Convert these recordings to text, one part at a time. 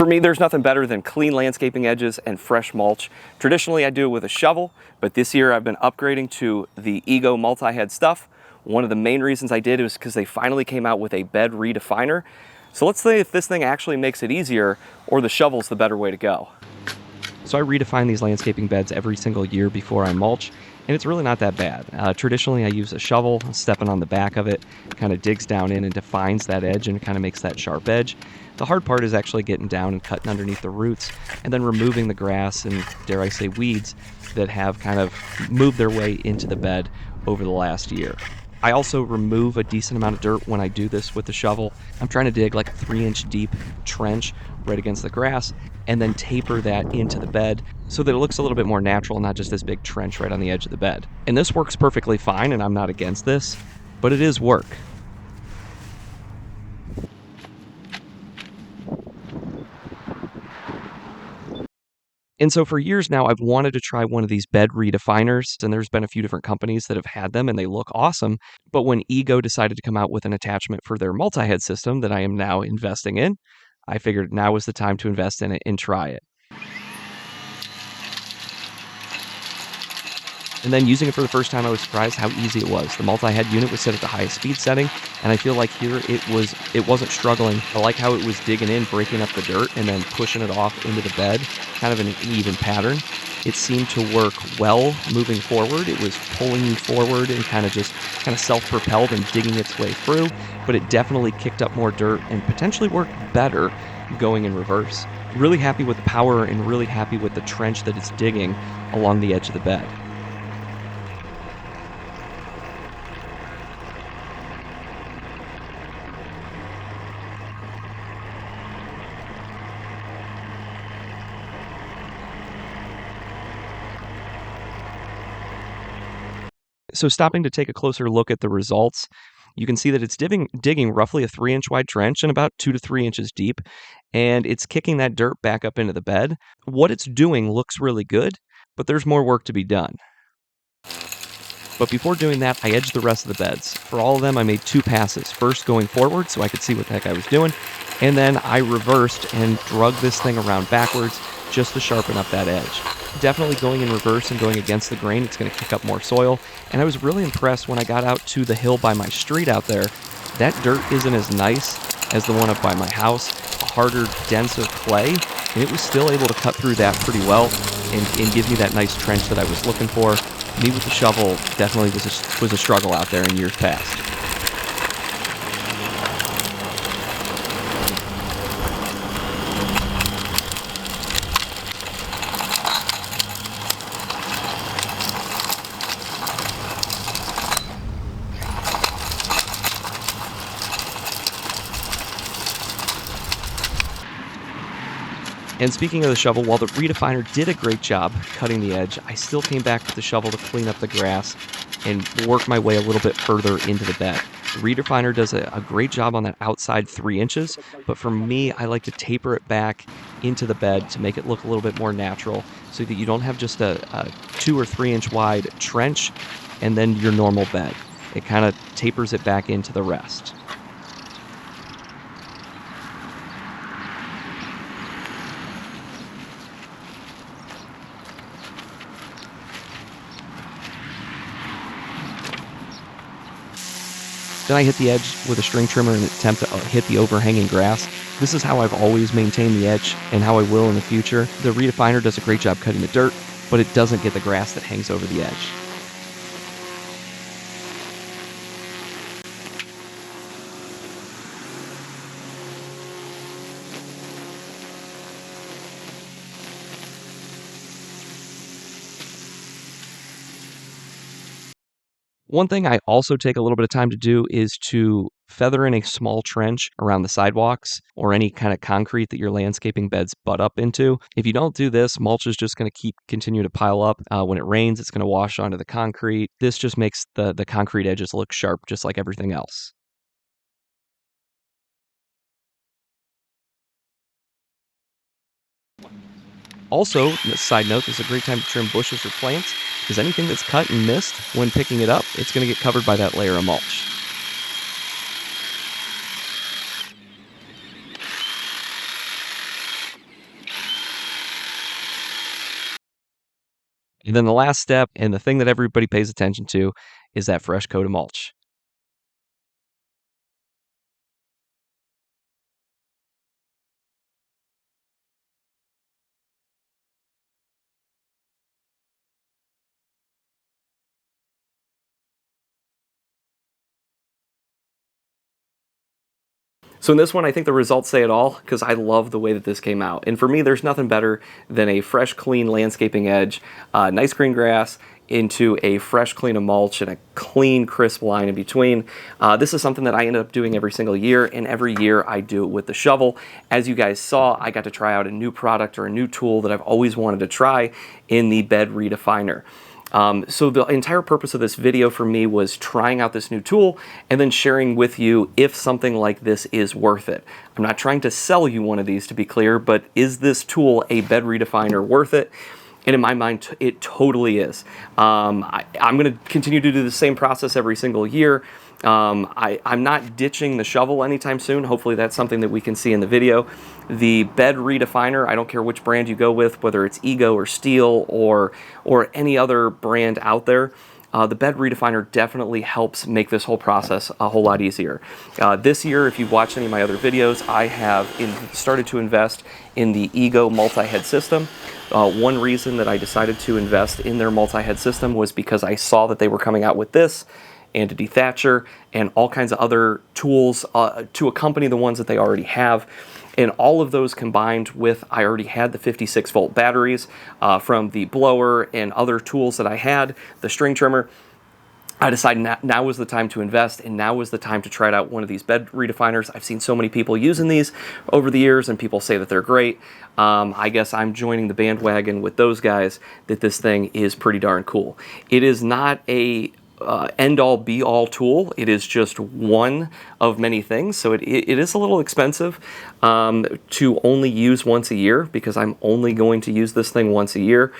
For me, there's nothing better than clean landscaping edges and fresh mulch. Traditionally, I do it with a shovel, but this year I've been upgrading to the Ego Multihead stuff. One of the main reasons I did was because they finally came out with a Bed Redefiner. So let's see if this thing actually makes it easier, or the shovel's the better way to go. So I redefine these landscaping beds every single year before I mulch, and it's really not that bad. Traditionally, I use a shovel, stepping on the back of it, kind of digs down in and defines that edge and kind of makes that sharp edge. The hard part is actually getting down and cutting underneath the roots, and then removing the grass and, dare I say, weeds that have kind of moved their way into the bed over the last year. I also remove a decent amount of dirt when I do this with the shovel. I'm trying to dig like a 3-inch deep trench right against the grass and then taper that into the bed so that it looks a little bit more natural, not just this big trench right on the edge of the bed. And this works perfectly fine, and I'm not against this, but it is work. And so for years now, I've wanted to try one of these bed redefiners, and there's been a few different companies that have had them, and they look awesome. But when Ego decided to come out with an attachment for their multi-head system that I am now investing in, I figured now was the time to invest in it and try it. And then using it for the first time, I was surprised how easy it was. The multi-head unit was set at the highest speed setting, and I feel like here it wasn't struggling. I like how it was digging in, breaking up the dirt, and then pushing it off into the bed, kind of in an even pattern. It seemed to work well moving forward. It was pulling you forward and kind of self-propelled and digging its way through, but it definitely kicked up more dirt and potentially worked better going in reverse. Really happy with the power and really happy with the trench that it's digging along the edge of the bed. So stopping to take a closer look at the results, you can see that it's digging roughly a 3-inch wide trench and about 2 to 3 inches deep, and it's kicking that dirt back up into the bed. What it's doing looks really good, but there's more work to be done. But before doing that, I edged the rest of the beds. For all of them, I made 2 passes. First going forward so I could see what the heck I was doing, and then I reversed and drug this thing around backwards just to sharpen up that edge. Definitely going in reverse and going against the grain, it's going to kick up more soil. And I was really impressed when I got out to the hill by my street out there. That dirt isn't as nice as the one up by my house, a harder, denser clay, and it was still able to cut through that pretty well and give me that nice trench that I was looking for. Me with the shovel definitely was a struggle out there in years past. And speaking of the shovel, while the Redefiner did a great job cutting the edge, I still came back with the shovel to clean up the grass and work my way a little bit further into the bed. The Redefiner does a great job on that outside 3 inches, but for me, I like to taper it back into the bed to make it look a little bit more natural so that you don't have just a 2 or 3 inch wide trench and then your normal bed. It kind of tapers it back into the rest. Then I hit the edge with a string trimmer in an attempt to hit the overhanging grass. This is how I've always maintained the edge and how I will in the future. The Redefiner does a great job cutting the dirt, but it doesn't get the grass that hangs over the edge. One thing I also take a little bit of time to do is to feather in a small trench around the sidewalks or any kind of concrete that your landscaping beds butt up into. If you don't do this, mulch is just going to continue to pile up. When it rains, it's going to wash onto the concrete. This just makes the concrete edges look sharp, just like everything else. Also, side note, this is a great time to trim bushes or plants, because anything that's cut and missed when picking it up, it's going to get covered by that layer of mulch. And then the last step, and the thing that everybody pays attention to, is that fresh coat of mulch. So in this one, I think the results say it all, because I love the way that this came out. And for me, there's nothing better than a fresh, clean landscaping edge, nice green grass, into a fresh clean of mulch and a clean, crisp line in between. This is something that I end up doing every single year, and every year I do it with the shovel. As you guys saw, I got to try out a new product or a new tool that I've always wanted to try in the Bed Redefiner. So the entire purpose of this video for me was trying out this new tool and then sharing with you if something like this is worth it. I'm not trying to sell you one of these, to be clear, but is this tool, a Bed Redefiner, worth it? And in my mind, it totally is. I'm going to continue to do the same process every single year. I'm not ditching the shovel anytime soon. Hopefully that's something that we can see in the video. The Bed Redefiner, I don't care which brand you go with, whether it's Ego or Steel or any other brand out there, the Bed Redefiner definitely helps make this whole process a whole lot easier. This year, if you've watched any of my other videos, I have started to invest in the Ego Multihead system. One reason that I decided to invest in their multi-head system was because I saw that they were coming out with this and a dethatcher and all kinds of other tools to accompany the ones that they already have. And all of those combined with, I already had the 56-volt batteries from the blower and other tools that I had, the string trimmer. I decided now was the time to invest, and now was the time to try out one of these Bed Redefiners. I've seen so many people using these over the years, and people say that they're great. I guess I'm joining the bandwagon with those guys that this thing is pretty darn cool. It is not a end-all be-all tool. It is just one of many things, so it is a little expensive to only use once a year, because I'm only going to use this thing once a year.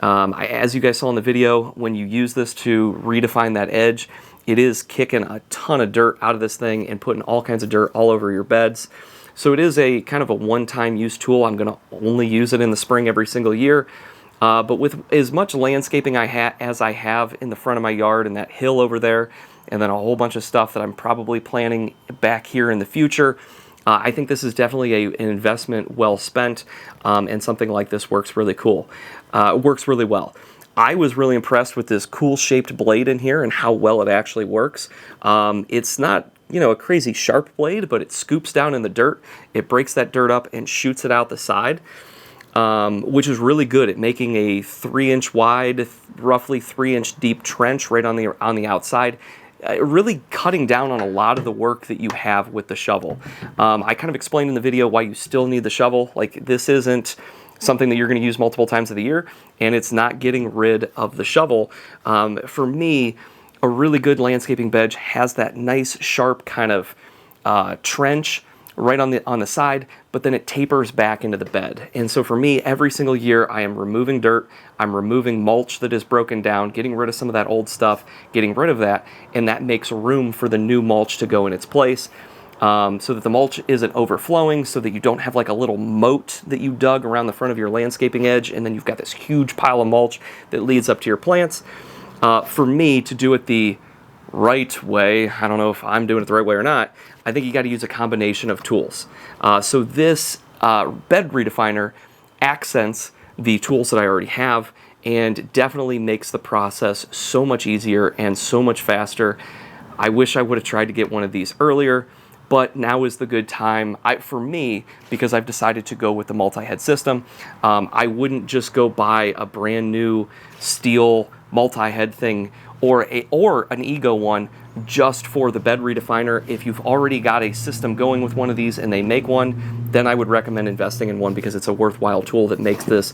As you guys saw in the video, when you use this to redefine that edge, it is kicking a ton of dirt out of this thing and putting all kinds of dirt all over your beds. So it is a kind of a one-time use tool. I'm going to only use it in the spring every single year. But with as much landscaping as I have in the front of my yard and that hill over there, and then a whole bunch of stuff that I'm probably planning back here in the future, I think this is definitely an investment well spent, and something like this works really cool. Works really well. I was really impressed with this cool shaped blade in here and how well it actually works. It's not, a crazy sharp blade, but it scoops down in the dirt. It breaks that dirt up and shoots it out the side, which is really good at making a 3-inch wide, roughly 3-inch deep trench right on the outside. Really cutting down on a lot of the work that you have with the shovel. I kind of explained in the video why you still need the shovel. Like, this isn't something that you're going to use multiple times of the year, and it's not getting rid of the shovel. For me, a really good landscaping bed has that nice sharp kind of trench right on the side, but then it tapers back into the bed. And so for me, every single year I am removing dirt, I'm removing mulch that is broken down, getting rid of some of that old stuff, getting rid of that, and that makes room for the new mulch to go in its place, so that the mulch isn't overflowing, so that you don't have like a little moat that you dug around the front of your landscaping edge, and then you've got this huge pile of mulch that leads up to your plants. For me, to do it the right way, I don't know if I'm doing it the right way or not, I think you got to use a combination of tools. So this Bed Redefiner accents the tools that I already have and definitely makes the process so much easier and so much faster. I wish I would have tried to get one of these earlier, but now is the good time. For me, because I've decided to go with the multi-head system, I wouldn't just go buy a brand new steel multi-head thing or an Ego one just for the Bed Redefiner. If you've already got a system going with one of these and they make one, then I would recommend investing in one, because it's a worthwhile tool that makes this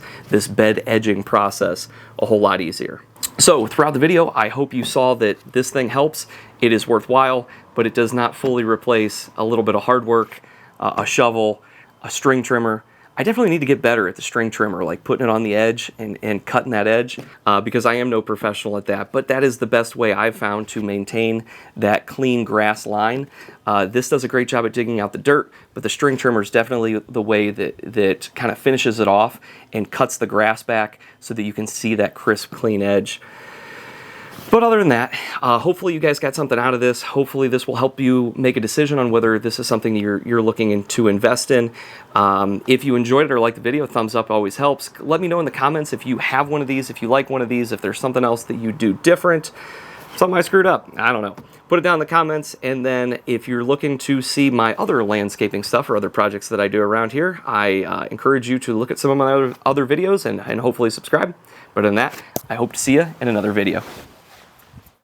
bed edging process a whole lot easier. So throughout the video, I hope you saw that this thing helps. It is worthwhile, but it does not fully replace a little bit of hard work, a shovel, a string trimmer, I definitely need to get better at the string trimmer, like putting it on the edge and cutting that edge, because I am no professional at that, but that is the best way I've found to maintain that clean grass line. This does a great job at digging out the dirt, but the string trimmer is definitely the way that kind of finishes it off and cuts the grass back so that you can see that crisp, clean edge. But other than that, hopefully you guys got something out of this. Hopefully this will help you make a decision on whether this is something you're looking to invest in. If you enjoyed it or liked the video, thumbs up always helps. Let me know in the comments if you have one of these, if you like one of these, if there's something else that you do different, something I screwed up, I don't know. Put it down in the comments, and then if you're looking to see my other landscaping stuff or other projects that I do around here, I encourage you to look at some of my other videos and hopefully subscribe. But other than that, I hope to see you in another video.